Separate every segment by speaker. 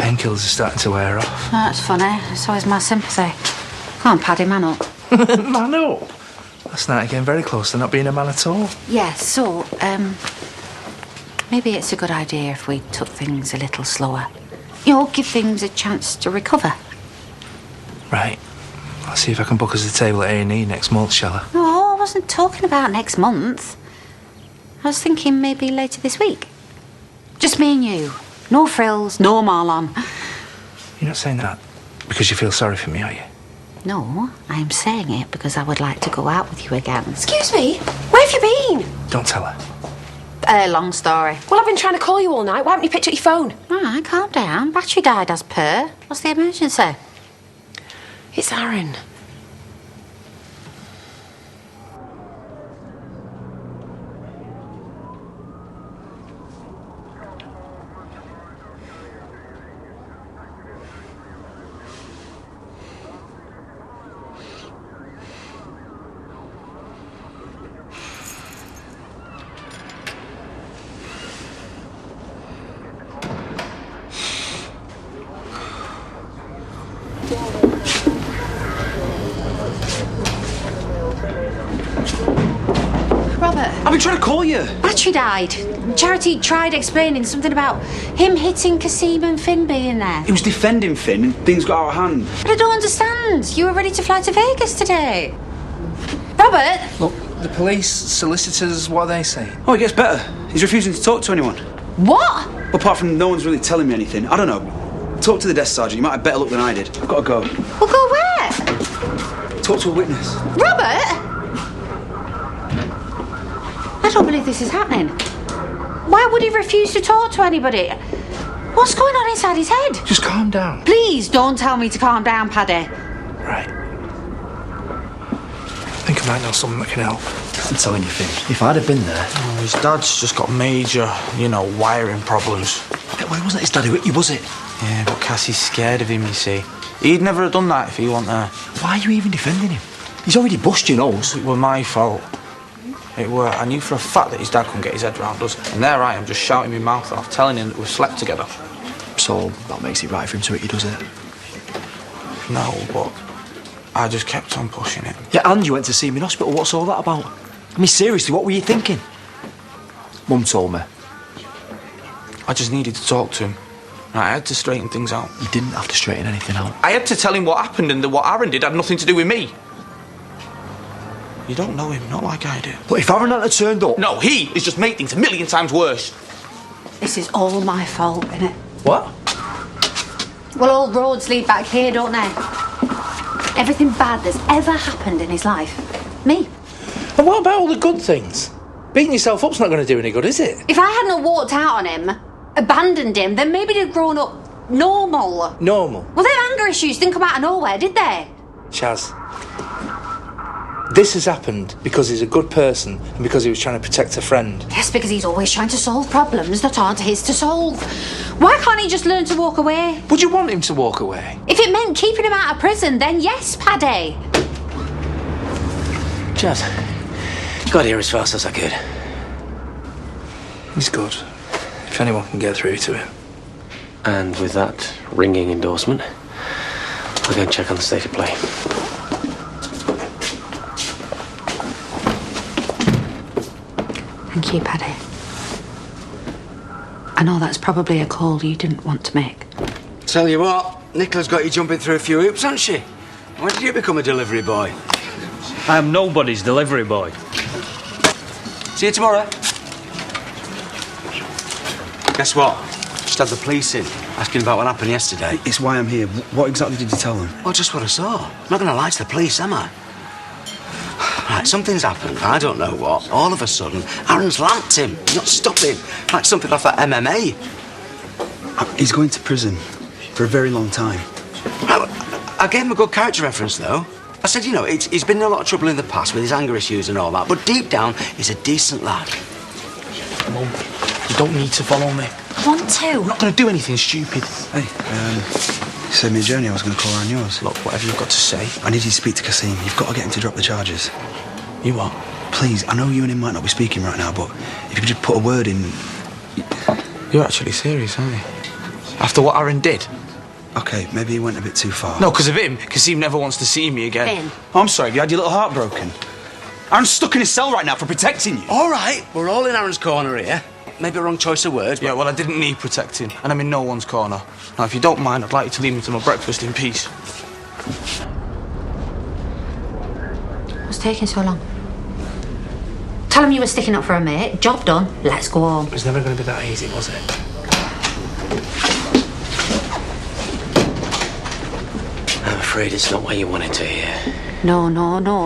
Speaker 1: painkillers are starting to wear off.
Speaker 2: That's funny. It's always my sympathy. Come on, Paddy, man up.
Speaker 1: Man up? Last night again, very close to not being a man at all.
Speaker 2: Yeah, so, maybe it's a good idea if we took things a little slower. You know, give things a chance to recover.
Speaker 1: Right. I'll see if I can book us a table at A&E next month, shall I?
Speaker 2: No, I wasn't talking about next month. I was thinking maybe later this week. Just me and you. No frills, no Marlon.
Speaker 1: You're not saying that because you feel sorry for me, are you?
Speaker 2: No, I am saying it because I would like to go out with you again.
Speaker 3: Excuse me, where have you been?
Speaker 1: Don't tell her.
Speaker 2: Long story.
Speaker 3: Well, I've been trying to call you all night. Why haven't you picked up your phone?
Speaker 2: All right, calm down. Battery died as per. What's the emergency?
Speaker 3: It's Aaron.
Speaker 2: Robert,
Speaker 4: I've been trying to call you.
Speaker 2: battery died. Charity tried explaining something about him hitting Kasim and Finn being there.
Speaker 4: He was defending Finn and things got out of hand.
Speaker 2: But I don't understand. You were ready to fly to Vegas today. Robert!
Speaker 1: Look, the police, solicitors, what are they saying?
Speaker 4: Oh, it gets better. He's refusing to talk to anyone.
Speaker 2: What?
Speaker 4: Apart from no one's really telling me anything. I don't know. Talk to the desk sergeant. You might have better luck than I did. I've got to go.
Speaker 2: We'll go where?
Speaker 4: Talk to a witness.
Speaker 2: Robert! I don't believe this is happening. Why would he refuse to talk to anybody? What's going on inside his head?
Speaker 1: Just calm down.
Speaker 2: Please don't tell me to calm down, Paddy.
Speaker 1: Right. I think I might know something that can help.
Speaker 5: I'm telling you, Finn, if I'd have been there...
Speaker 6: Oh, his dad's just got major, wiring problems.
Speaker 5: Well, it wasn't his daddy, was it?
Speaker 6: Yeah, but Cassie's scared of him, you see. He'd never have done that if he wasn't there.
Speaker 5: Why are you even defending him? He's already bust your nose.
Speaker 6: It were my fault. It were. I knew for a fact that his dad couldn't get his head round us. And there I am, just shouting my mouth off, telling him that we've slept together.
Speaker 5: So that makes it right for him to he does it.
Speaker 6: No, but I just kept on pushing it.
Speaker 5: Yeah, and you went to see him in hospital. What's all that about? I mean, seriously, what were you thinking? Mum told me.
Speaker 6: I just needed to talk to him. I had to straighten things out.
Speaker 5: You didn't have to straighten anything out.
Speaker 6: I had to tell him what happened and that what Aaron did had nothing to do with me. You don't know him, not like I do.
Speaker 5: But if Aaron hadn't turned up...
Speaker 6: No, he has just made things a million times worse.
Speaker 2: This is all my fault, innit?
Speaker 1: What?
Speaker 2: Well, all roads lead back here, don't they? Everything bad that's ever happened in his life. Me.
Speaker 1: And what about all the good things? Beating yourself up's not going to do any good, is it?
Speaker 2: If I hadn't walked out on him, abandoned him, then maybe they'd grown up normal.
Speaker 1: Normal.
Speaker 2: Well, their anger issues didn't come out of nowhere, did they?
Speaker 1: Chaz, this has happened because he's a good person and because he was trying to protect a friend.
Speaker 2: Yes, because he's always trying to solve problems that aren't his to solve. Why can't he just learn to walk away?
Speaker 1: Would you want him to walk away?
Speaker 2: If it meant keeping him out of prison, then yes, Paddy.
Speaker 5: Chaz, got here as fast as I could.
Speaker 1: He's good. If anyone can get through to him.
Speaker 7: And with that ringing endorsement, I'll go and check on the state of play.
Speaker 2: Thank you, Paddy. I know that's probably a call you didn't want to make.
Speaker 8: Tell you what, Nicola's got you jumping through a few hoops, hasn't she? When did you become a delivery boy?
Speaker 9: I am nobody's delivery boy.
Speaker 8: See you tomorrow. Guess what? Just had the police in, asking about what happened yesterday.
Speaker 4: It's why I'm here. What exactly did you tell them?
Speaker 8: Well, just what I saw. I'm not going to lie to the police, am I? Right, something's happened. I don't know what. All of a sudden, Aaron's lamped him. He's not stopping. Like something off that MMA.
Speaker 4: He's going to prison for a very long time.
Speaker 8: I gave him a good character reference, though. I said, he's been in a lot of trouble in the past with his anger issues and all that, but deep down, he's a decent lad.
Speaker 6: Mum, you don't need to follow me.
Speaker 2: I want to.
Speaker 6: I'm not going to do anything stupid.
Speaker 4: Hey, you saved me a journey. I was going to call her on yours.
Speaker 6: Look, whatever you've got to say.
Speaker 4: I need you to speak to Kasim. You've got to get him to drop the charges.
Speaker 6: You what?
Speaker 4: Please, I know you and him might not be speaking right now, but if you could just put a word in...
Speaker 6: You're actually serious, aren't you? After what Aaron did?
Speaker 4: Okay, maybe he went a bit too far.
Speaker 6: No, because of him. Kasim never wants to see me again.
Speaker 3: Finn.
Speaker 4: Oh, I'm sorry, have you had your little heart broken? Aaron's stuck in his cell right now for protecting you.
Speaker 8: All right, we're all in Aaron's corner here. Maybe a wrong choice of words, but...
Speaker 6: Yeah, well, I didn't need protecting, and I'm in no one's corner. Now, if you don't mind, I'd like you to leave me to my breakfast in peace.
Speaker 2: What's taking so long? Tell him you were sticking up for a mate. Job done. Let's go home.
Speaker 1: It was never going to be that easy, was it?
Speaker 7: I'm afraid it's not what you wanted to hear.
Speaker 2: No.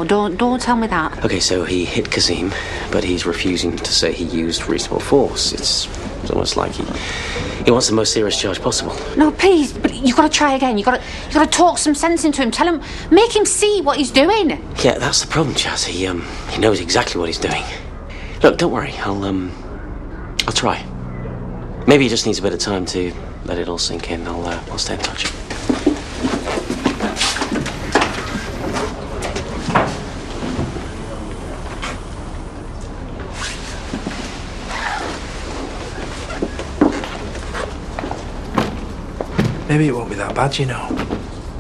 Speaker 2: Don't tell me that.
Speaker 7: Okay, so he hit Kasim, but he's refusing to say he used reasonable force. It's almost like he wants the most serious charge possible.
Speaker 2: No, please, but you got to try again. You got to talk some sense into him. Tell him, make him see what he's doing.
Speaker 7: Yeah, that's the problem, Chaz. He knows exactly what he's doing. Look, don't worry. I'll try. Maybe he just needs a bit of time to let it all sink in. I'll stay in touch.
Speaker 1: Maybe it won't be that bad, you know.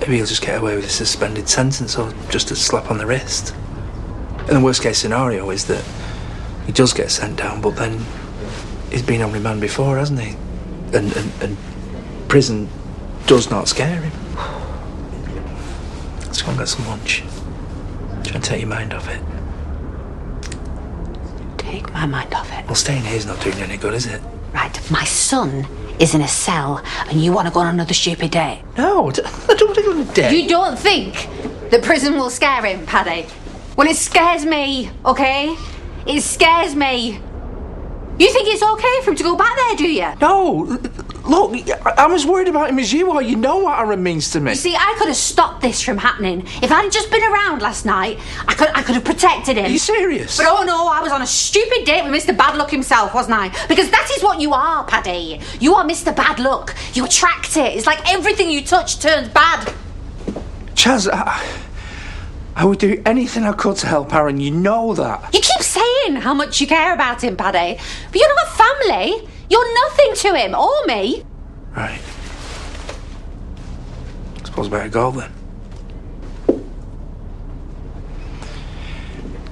Speaker 1: Maybe he'll just get away with a suspended sentence or just a slap on the wrist. And the worst case scenario is that he does get sent down, but then he's been on remand before, hasn't he? And prison does not scare him. Let's go and get some lunch. Try and take your mind off it.
Speaker 2: Take my mind off it.
Speaker 1: Well, staying here's not doing you any good, is it?
Speaker 2: Right, my son is in a cell and you want to go on another stupid date.
Speaker 1: No, I don't want to go on a date.
Speaker 2: You don't think that prison will scare him, Paddy? Well, it scares me, okay? It scares me. You think it's okay for him to go back there, do you?
Speaker 1: No, look, I'm as worried about him as you are. You know what Aaron means to me.
Speaker 2: You see, I could have stopped this from happening. If I'd just been around last night, I could have protected him.
Speaker 1: Are you serious?
Speaker 2: But oh no, I was on a stupid date with Mr. Bad Luck himself, wasn't I? Because that is what you are, Paddy. You are Mr. Bad Luck. You attract it. It's like everything you touch turns bad.
Speaker 1: Chaz, I would do anything I could to help Aaron. You know that.
Speaker 2: You keep saying how much you care about him, Paddy. But you're not a family. You're nothing to him or me.
Speaker 1: Right. Suppose I better go then.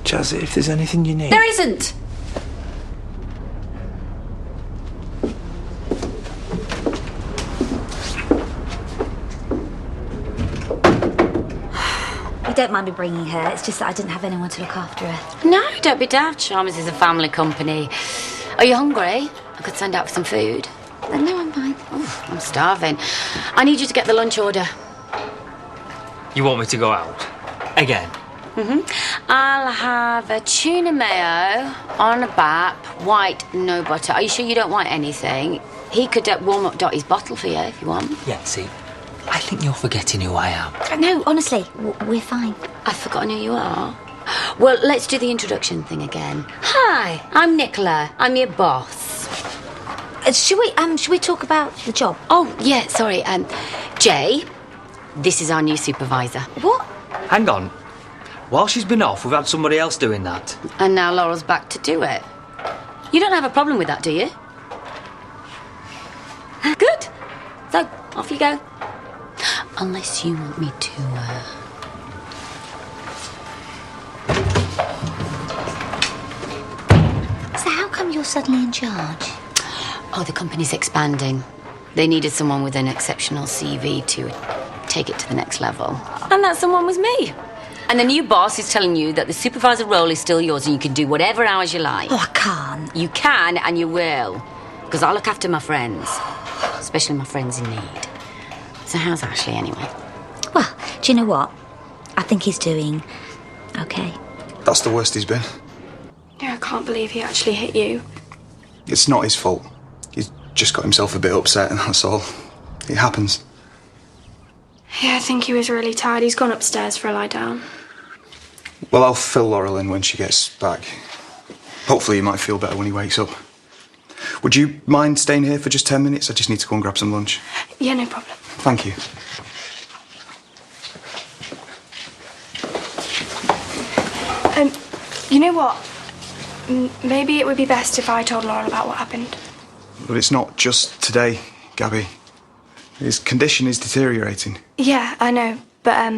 Speaker 1: Chaz, if there's anything you need...
Speaker 2: There isn't.
Speaker 10: You don't mind me bringing her, it's just that I didn't have anyone to look after her.
Speaker 11: No, don't be daft. Chalmers is a family company. Are you hungry? I could send out for some food.
Speaker 10: No, I'm fine.
Speaker 11: Ooh, I'm starving. I need you to get the lunch order.
Speaker 9: You want me to go out? Again?
Speaker 11: I'll have a tuna mayo on a bap, white, no butter. Are you sure you don't want anything? He could warm up Dottie's bottle for you if you want.
Speaker 9: Yeah, see, I think you're forgetting who I am.
Speaker 10: No, honestly, we're fine.
Speaker 11: I've forgotten who you are. Well, let's do the introduction thing again. Hi, I'm Nicola. I'm your boss.
Speaker 10: Should we talk about the job?
Speaker 11: Oh, yeah, sorry. Jay, this is our new supervisor.
Speaker 10: What?
Speaker 9: Hang on. While she's been off, we've had somebody else doing that.
Speaker 11: And now Laurel's back to do it. You don't have a problem with that, do you? Good. So, off you go. Unless you want me to,
Speaker 10: So how come you're suddenly in charge?
Speaker 11: Oh, the company's expanding. They needed someone with an exceptional CV to take it to the next level. And that someone was me. And the new boss is telling you that the supervisor role is still yours and you can do whatever hours you like.
Speaker 10: Oh, I can't.
Speaker 11: You can and you will. Because I look after my friends. Especially my friends in need. So how's Ashley anyway?
Speaker 10: Well, do you know what? I think he's doing okay.
Speaker 4: That's the worst he's been.
Speaker 12: Yeah, I can't believe he actually hit you.
Speaker 4: It's not his fault. He's just got himself a bit upset, and that's all. It happens.
Speaker 12: Yeah, I think he was really tired. He's gone upstairs for a lie down.
Speaker 4: Well, I'll fill Laurel in when she gets back. Hopefully he might feel better when he wakes up. Would you mind staying here for just 10 minutes? I just need to go and grab some lunch.
Speaker 12: Yeah, no problem.
Speaker 4: Thank you.
Speaker 12: You know what? Maybe it would be best if I told Laurel about what happened.
Speaker 4: But it's not just today, Gabby. His condition is deteriorating.
Speaker 12: Yeah, I know, but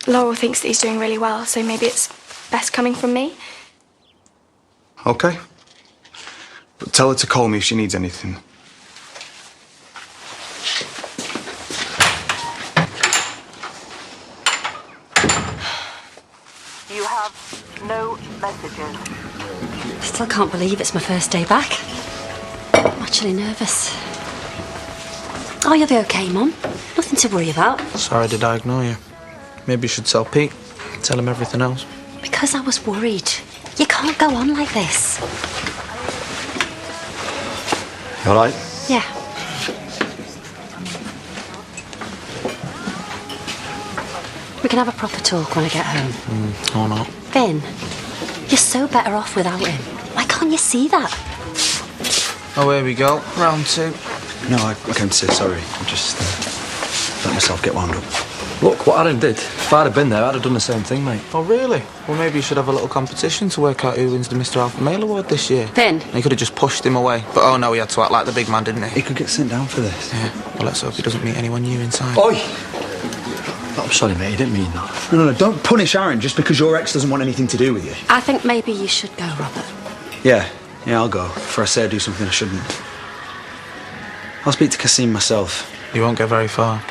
Speaker 12: Laurel thinks that he's doing really well, so maybe it's best coming from me.
Speaker 4: Okay. But tell her to call me if she needs anything.
Speaker 13: You have no messages.
Speaker 3: Still can't believe it's my first day back. I'm actually nervous. Oh, you'll be okay, Mum. Nothing to worry about.
Speaker 6: Sorry, did I ignore you? Maybe you should tell Pete. Tell him everything else.
Speaker 3: Because I was worried. You can't go on like this.
Speaker 5: You all right?
Speaker 3: Yeah. We can have a proper talk when I get home.
Speaker 6: Or not.
Speaker 3: Finn, you're so better off without him. Why can't you see that?
Speaker 6: Oh, here we go. Round 2.
Speaker 5: No, I came to say sorry. I just let myself get wound up. Look, what Aaron did. If I'd have been there, I'd have done the same thing, mate.
Speaker 6: Oh, really? Well, maybe you should have a little competition to work out who wins the Mr. Alpha Male Award this year.
Speaker 3: Finn.
Speaker 6: He could have just pushed him away. But oh no, he had to act like the big man, didn't he?
Speaker 5: He could get sent down for this.
Speaker 6: Yeah. Well, let's hope he doesn't meet anyone new inside.
Speaker 5: Oi! I'm sorry, mate. I didn't mean that. No, don't punish Aaron just because your ex doesn't want anything to do with you.
Speaker 3: I think maybe you should go, Robert.
Speaker 5: Yeah, I'll go. Before I say I do something I shouldn't. I'll speak to Kasim myself.
Speaker 6: You won't get very far.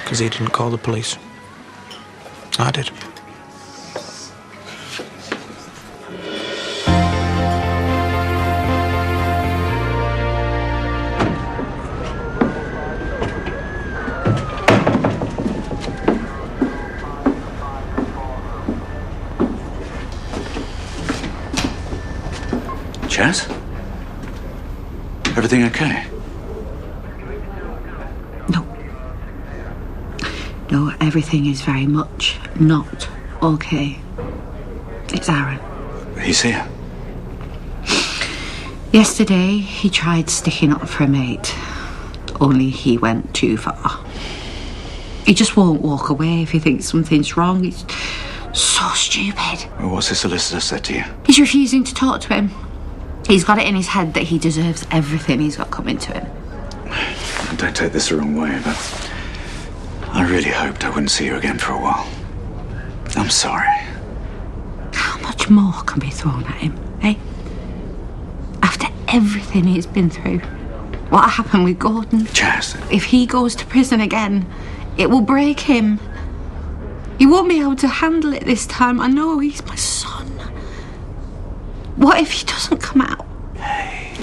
Speaker 6: Because he didn't call the police. I did.
Speaker 14: Chaz? Everything okay?
Speaker 15: No, everything is very much not okay. It's Aaron.
Speaker 14: He's here.
Speaker 15: Yesterday, he tried sticking up for a mate, only he went too far. He just won't walk away if he thinks something's wrong. He's so stupid.
Speaker 14: Well, what's the solicitor said to you?
Speaker 15: He's refusing to talk to him. He's got it in his head that he deserves everything he's got coming to him.
Speaker 14: Don't take this the wrong way, but I really hoped I wouldn't see you again for a while. I'm sorry.
Speaker 15: How much more can be thrown at him, eh? After everything he's been through. What happened with Gordon?
Speaker 14: Chaz.
Speaker 15: If he goes to prison again, it will break him. He won't be able to handle it this time. I know, he's my son. What if he doesn't come out?
Speaker 14: Hey,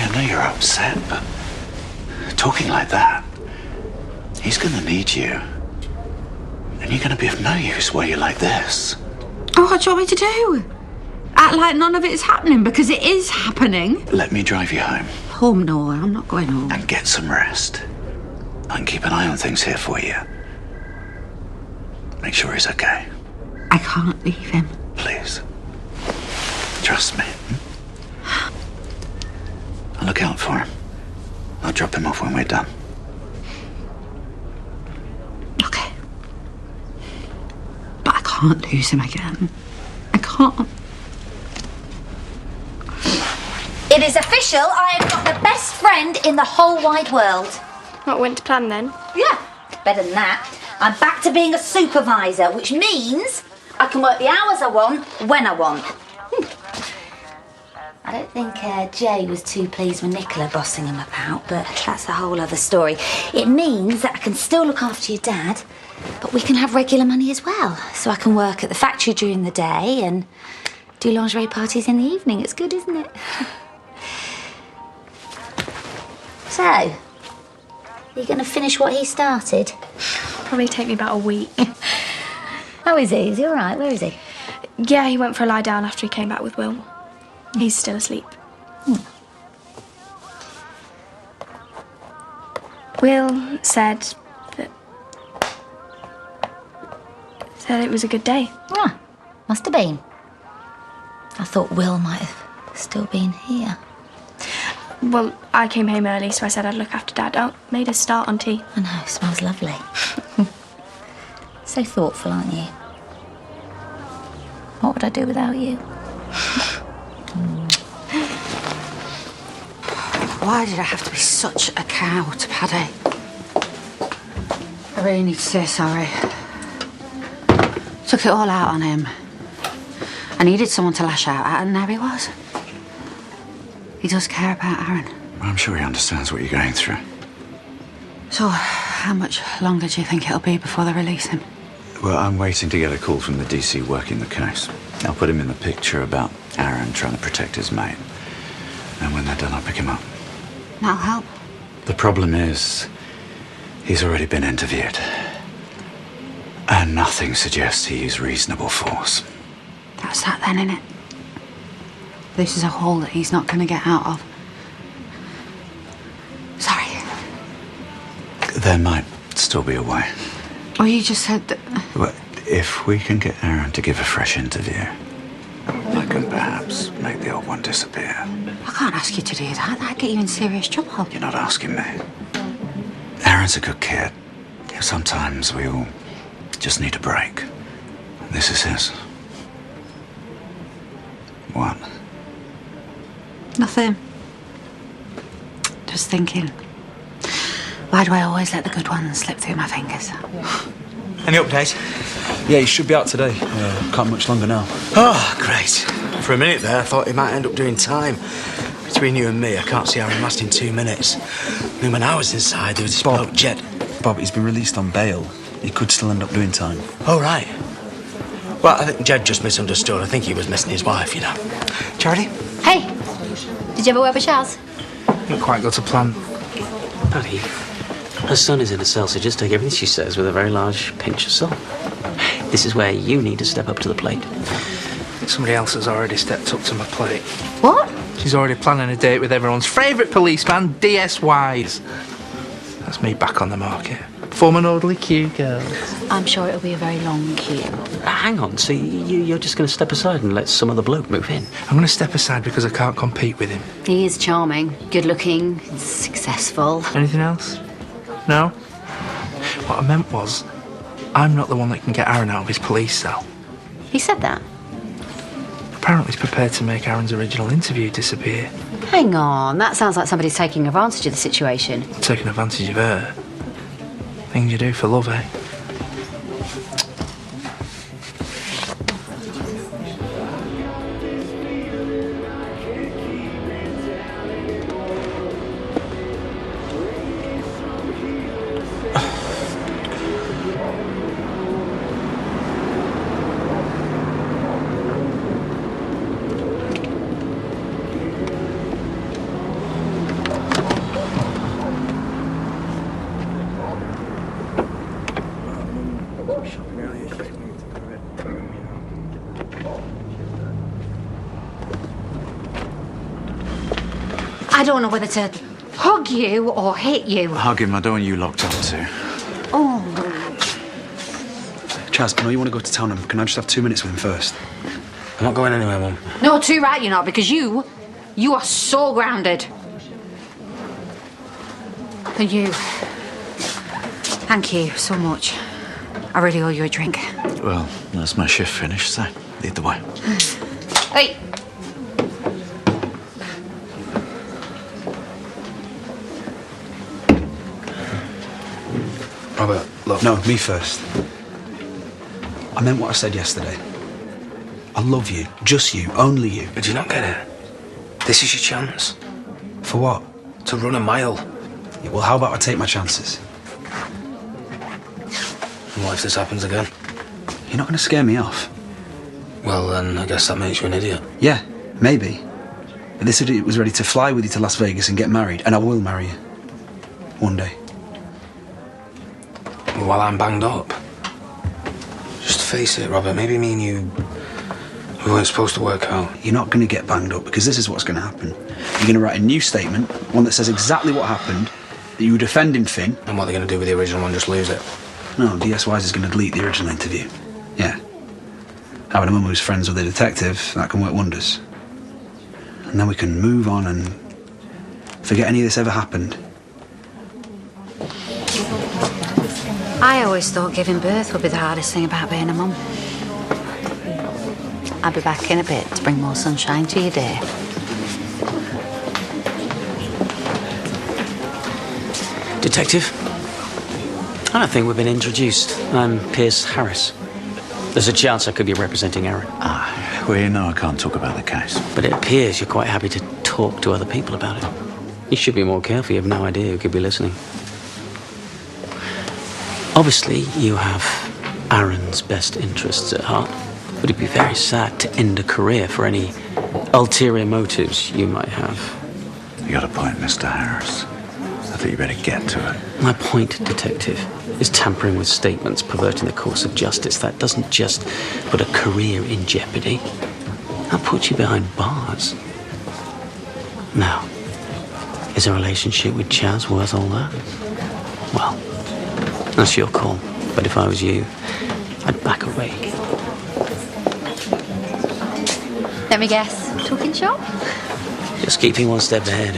Speaker 14: I know you're upset, but talking like that, he's gonna need you. And you're gonna be of no use while you're like this.
Speaker 15: Oh, what do you want me to do? Act like none of it's happening, because it is happening.
Speaker 14: Let me drive you home.
Speaker 15: Home? No, I'm not going home.
Speaker 14: And get some rest. I can keep an eye on things here for you. Make sure he's okay.
Speaker 15: I can't leave him.
Speaker 14: Please. Trust me. I'll look out for him. I'll drop him off when we're done.
Speaker 15: Okay. But I can't lose him again. I can't.
Speaker 10: It is official, I have got the best friend in the whole wide world.
Speaker 12: What went to plan then?
Speaker 10: Yeah, better than that. I'm back to being a supervisor, which means I can work the hours I want, when I want. I don't think Jay was too pleased with Nicola bossing him about, but that's a whole other story. It means that I can still look after your dad, but we can have regular money as well. So I can work at the factory during the day and do lingerie parties in the evening. It's good, isn't it? So, are you going to finish what he started?
Speaker 12: Probably take me about a week.
Speaker 10: How is he? Is he all right? Where is he?
Speaker 12: Yeah, he went for a lie down after he came back with Will. He's still asleep. Will said it was a good day.
Speaker 10: Ah, must have been. I thought Will might have still been here.
Speaker 12: Well, I came home early, so I said I'd look after Dad. I made us start on tea.
Speaker 10: I know, smells lovely. So thoughtful, aren't you? What would I do without you?
Speaker 15: Why did I have to be such a cow to Paddy? I really need to say sorry. Took it all out on him. I needed someone to lash out at, and there he was. He does care about Aaron.
Speaker 14: I'm sure he understands what you're going through.
Speaker 15: So, how much longer do you think it'll be before they release him?
Speaker 14: Well, I'm waiting to get a call from the DC working the case. I'll put him in the picture about Aaron trying to protect his mate. And when they're done, I'll pick him up.
Speaker 15: That'll help.
Speaker 14: The problem is, he's already been interviewed. And nothing suggests he used reasonable force.
Speaker 15: That's that then, innit? This is a hole that he's not going to get out of. Sorry.
Speaker 14: There might still be a way.
Speaker 15: Well, you just said that...
Speaker 14: But if we can get Aaron to give a fresh interview, I can perhaps make the old one disappear.
Speaker 15: I can't ask you to do that. That'd get you in serious trouble.
Speaker 14: You're not asking me. Aaron's a good kid. Sometimes we all just need a break. This is his. What?
Speaker 15: Nothing. Just thinking. Why do I always let the good ones slip through my fingers?
Speaker 5: Any updates? Yeah, he should be out today. Can't much longer now.
Speaker 8: Oh, great. For a minute there, I thought he might end up doing time. Between you and me, I can't see Aaron lasting 2 minutes. I mean, when I was inside, there was this bloke, Jed.
Speaker 5: Bob, he's been released on bail. He could still end up doing time.
Speaker 8: Oh, right. Well, I think Jed just misunderstood. I think he was missing his wife, you know. Charity?
Speaker 2: Hey, did you have a word with Charles?
Speaker 1: Didn't quite go to plan.
Speaker 7: Paddy, her son is in a cell, so just take everything she says with a very large pinch of salt. This is where you need to step up to the plate.
Speaker 1: Somebody else has already stepped up to my plate.
Speaker 2: What?
Speaker 1: She's already planning a date with everyone's favourite policeman, DS Wise. That's me back on the market. Form an orderly queue, girls.
Speaker 11: I'm sure it'll be a very long queue.
Speaker 7: Hang on, so you're just going to step aside and let some other bloke move in?
Speaker 1: I'm going to step aside because I can't compete with him.
Speaker 11: He is charming, good-looking, successful.
Speaker 1: Anything else? No? What I meant was, I'm not the one that can get Aaron out of his police cell.
Speaker 11: He said that?
Speaker 1: Apparently he's prepared to make Aaron's original interview disappear.
Speaker 11: Hang on, that sounds like somebody's taking advantage of the situation.
Speaker 1: Taking advantage of her. Things you do for love, eh?
Speaker 2: I don't know whether to hug you or hit you.
Speaker 14: Hug him, I don't want you locked up too.
Speaker 2: Oh.
Speaker 5: Chaz, I know you want to go to town, and can I just have 2 minutes with him first?
Speaker 8: I'm not going anywhere, Mum.
Speaker 2: No, too right you're not, because you are so grounded. And you. Thank you so much. I really owe you a drink.
Speaker 14: Well, that's my shift finished, so lead the way.
Speaker 2: Hey.
Speaker 5: Robert, look. No, me first. I meant what I said yesterday. I love you. Just you. Only you.
Speaker 1: Did you not get it? This is your chance.
Speaker 5: For what?
Speaker 1: To run a mile.
Speaker 5: Yeah, well, how about I take my chances?
Speaker 8: And what if this happens again?
Speaker 5: You're not going to scare me off.
Speaker 8: Well, then I guess that makes you an idiot.
Speaker 5: Yeah, maybe. But this idiot was ready to fly with you to Las Vegas and get married, and I will marry you. One day.
Speaker 8: While I'm banged up. Just face it, Robert. Maybe me and you... we weren't supposed to work out.
Speaker 5: You're not going to get banged up, because this is what's going to happen. You're going to write a new statement, one that says exactly what happened, that you were defending Finn.
Speaker 8: And what they're going to do with the original one, just lose it?
Speaker 5: No, DS Wise is going to delete the original interview. Yeah. Having a mum who's friends with a detective, that can work wonders. And then we can move on and forget any of this ever happened.
Speaker 15: I always thought giving birth would be the hardest thing about being a mum. I'll be back in a bit to bring more sunshine to your day.
Speaker 7: Detective, I don't think we've been introduced. I'm Pierce Harris. There's a chance I could be representing Aaron.
Speaker 14: Well, you know I can't talk about the case.
Speaker 7: But it appears you're quite happy to talk to other people about it. You should be more careful. You have no idea who could be listening. Obviously, you have Aaron's best interests at heart. But it'd be very sad to end a career for any ulterior motives you might have.
Speaker 14: You got a point, Mr. Harris. I think you better get to it.
Speaker 7: My point, Detective, is tampering with statements, perverting the course of justice. That doesn't just put a career in jeopardy. That puts you behind bars. Now, is a relationship with Chaz worth all that? Well, that's your call. But if I was you, I'd back away.
Speaker 2: Let me guess. Talking shop?
Speaker 7: Just keeping one step ahead.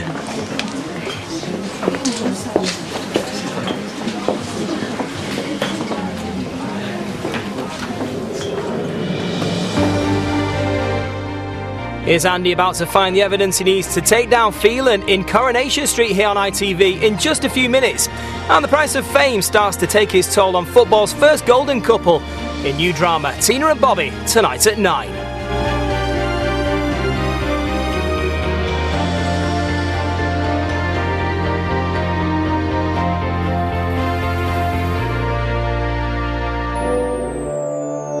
Speaker 16: Here's Andy about to find the evidence he needs to take down Phelan in Coronation Street here on ITV in just a few minutes. And the price of fame starts to take its toll on football's first golden couple in new drama Tina and Bobby tonight at 9.